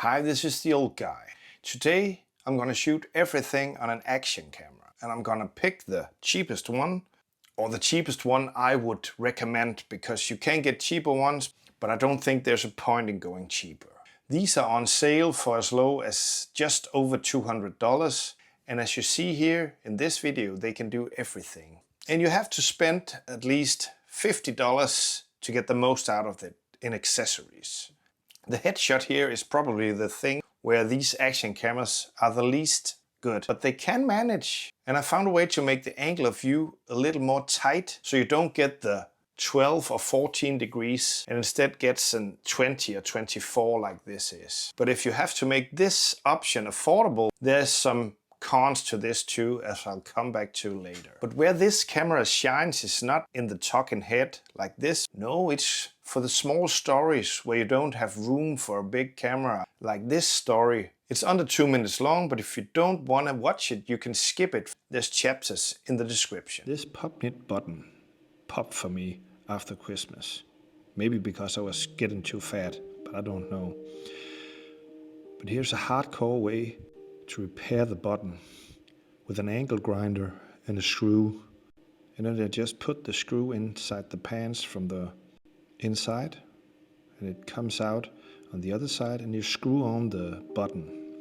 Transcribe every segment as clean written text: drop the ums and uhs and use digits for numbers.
Hi, this is the old guy. Today I'm gonna shoot everything on an action camera, and I'm gonna pick the cheapest one, or the cheapest one I would recommend, because you can get cheaper ones, but I don't think there's a point in going cheaper. These are on sale for as low as just over $200, and as you see here in this video, they can do everything. And you have to spend at least $50 to get the most out of it in accessories. The headshot here is probably the thing where these action cameras are the least good, but they can manage. And I found a way to make the angle of view a little more tight, so you don't get the 12 or 14 degrees and instead gets an 20 or 24 like this is. But if you have to make this option affordable, there's some cons to this too, as I'll come back to later. But where this camera shines is not in the talking head like this. No, it's for the small stories where you don't have room for a big camera. Like this story. It's under 2 minutes long, but if you don't want to watch it, you can skip it. There's chapters in the description. This pop knit button popped for me after Christmas. Maybe because I was getting too fat, but I don't know. But here's a hardcore way to repair the button with an angle grinder and a screw. And then I just put the screw inside the pants from the inside, and it comes out on the other side, and you screw on the button.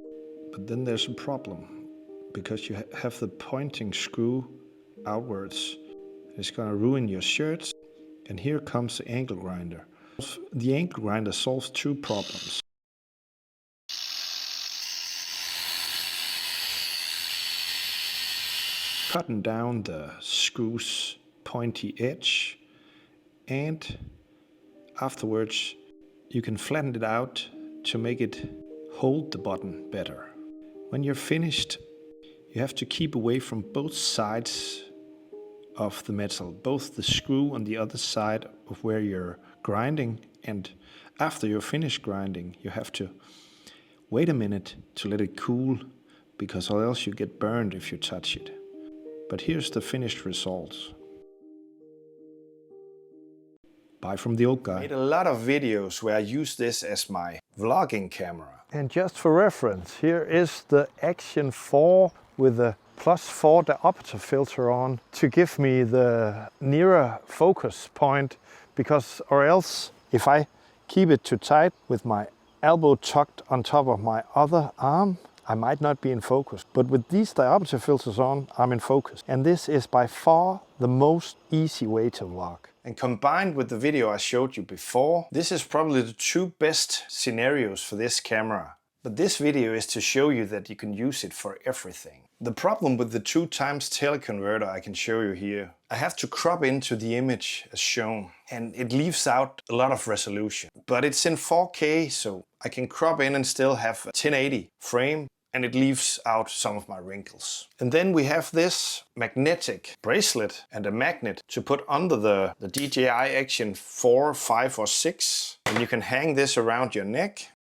But then there's a problem, because you have the pointing screw outwards. It's gonna ruin your shirts. And here comes the angle grinder. The angle grinder solves two problems. Cutting down the screw's pointy edge, and afterwards you can flatten it out to make it hold the button better. When you're finished, you have to keep away from both sides of the metal, both the screw on the other side of where you're grinding, and after you're finished grinding, you have to wait a minute to let it cool, because or else you get burned if you touch it. But here's the finished results. Bye from the old guy. I made a lot of videos where I use this as my vlogging camera. And just for reference, here is the Action 4 with the +4 Diopter filter on to give me the nearer focus point, because or else if I keep it too tight with my elbow tucked on top of my other arm, I might not be in focus. But with these Diopter filters on, I'm in focus. And this is by far the most easy way to vlog. And combined with the video I showed you before, this is probably the two best scenarios for this camera. But this video is to show you that you can use it for everything. The problem with the 2x teleconverter I can show you here, I have to crop into the image as shown, and it leaves out a lot of resolution. But it's in 4K, so I can crop in and still have a 1080 frame, and it leaves out some of my wrinkles. And then we have this magnetic bracelet and a magnet to put under the DJI Action 4, 5 or 6. And you can hang this around your neck.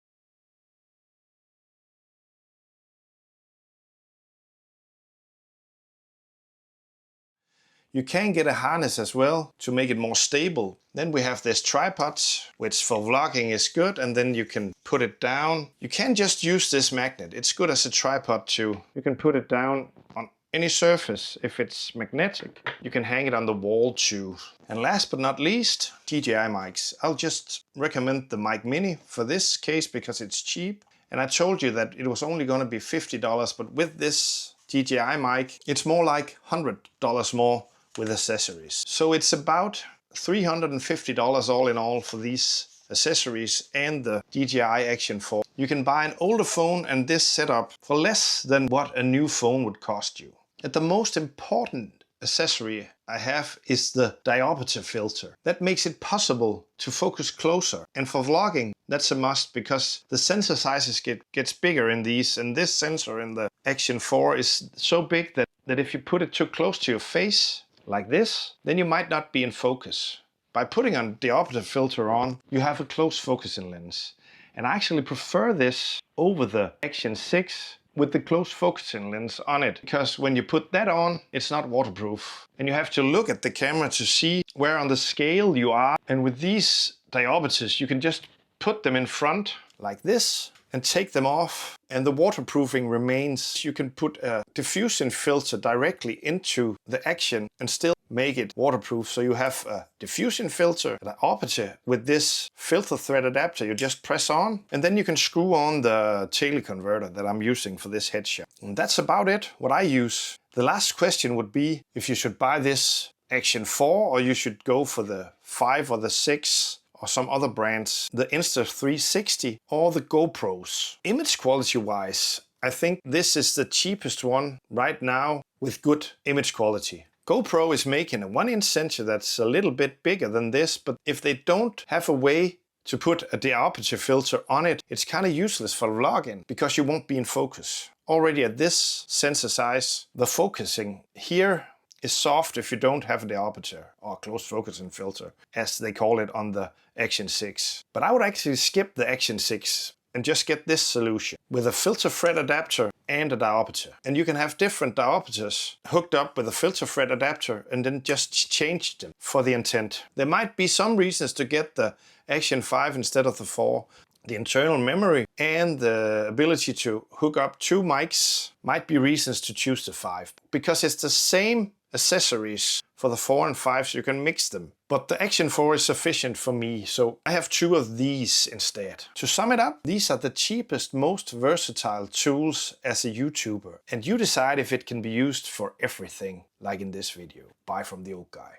You can get a harness as well to make it more stable. Then we have this tripod, which for vlogging is good, and then you can put it down. You can just use this magnet. It's good as a tripod too. You can put it down on any surface if it's magnetic. You can hang it on the wall too. And last but not least, DJI mics. I'll just recommend the Mic Mini for this case because it's cheap. And I told you that it was only gonna be $50, but with this DJI mic, it's more like $100 more with accessories. So it's about $350 all in all for these accessories and the DJI Action 4. You can buy an older phone and this setup for less than what a new phone would cost you. And the most important accessory I have is the Diopter filter. That makes it possible to focus closer. And for vlogging, that's a must, because the sensor sizes gets bigger in these, and this sensor in the Action 4 is so big that if you put it too close to your face, like this, then you might not be in focus. By putting a Diopter filter on, you have a close focusing lens. And I actually prefer this over the Action 6 with the close focusing lens on it, because when you put that on, it's not waterproof. And you have to look at the camera to see where on the scale you are. And with these diopters, you can just put them in front like this, and take them off, and the waterproofing remains. You can put a diffusion filter directly into the action and still make it waterproof. So you have a diffusion filter, a diopter with this filter thread adapter you just press on, and then you can screw on the teleconverter that I'm using for this headshot. And that's about it, what I use. The last question would be if you should buy this Action 4 or you should go for the 5 or the 6 or some other brands, the Insta360 or the GoPros. Image quality wise, I think this is the cheapest one right now with good image quality. GoPro is making a 1-inch sensor that's a little bit bigger than this, but if they don't have a way to put a diopter filter on it, it's kind of useless for vlogging because you won't be in focus. Already at this sensor size, the focusing here is soft if you don't have a diopter or close focusing filter, as they call it on the Action 6. But I would actually skip the Action 6 and just get this solution with a filter thread adapter and a diopter. And you can have different diopters hooked up with a filter thread adapter and then just change them for the intent. There might be some reasons to get the Action 5 instead of the 4. The internal memory and the ability to hook up 2 mics might be reasons to choose the 5, because it's the same accessories for the 4 and 5, so you can mix them. But the Action 4 is sufficient for me, so I have 2 of these instead. To sum it up, these are the cheapest, most versatile tools as a YouTuber, and you decide if it can be used for everything, like in this video. Bye from the old guy.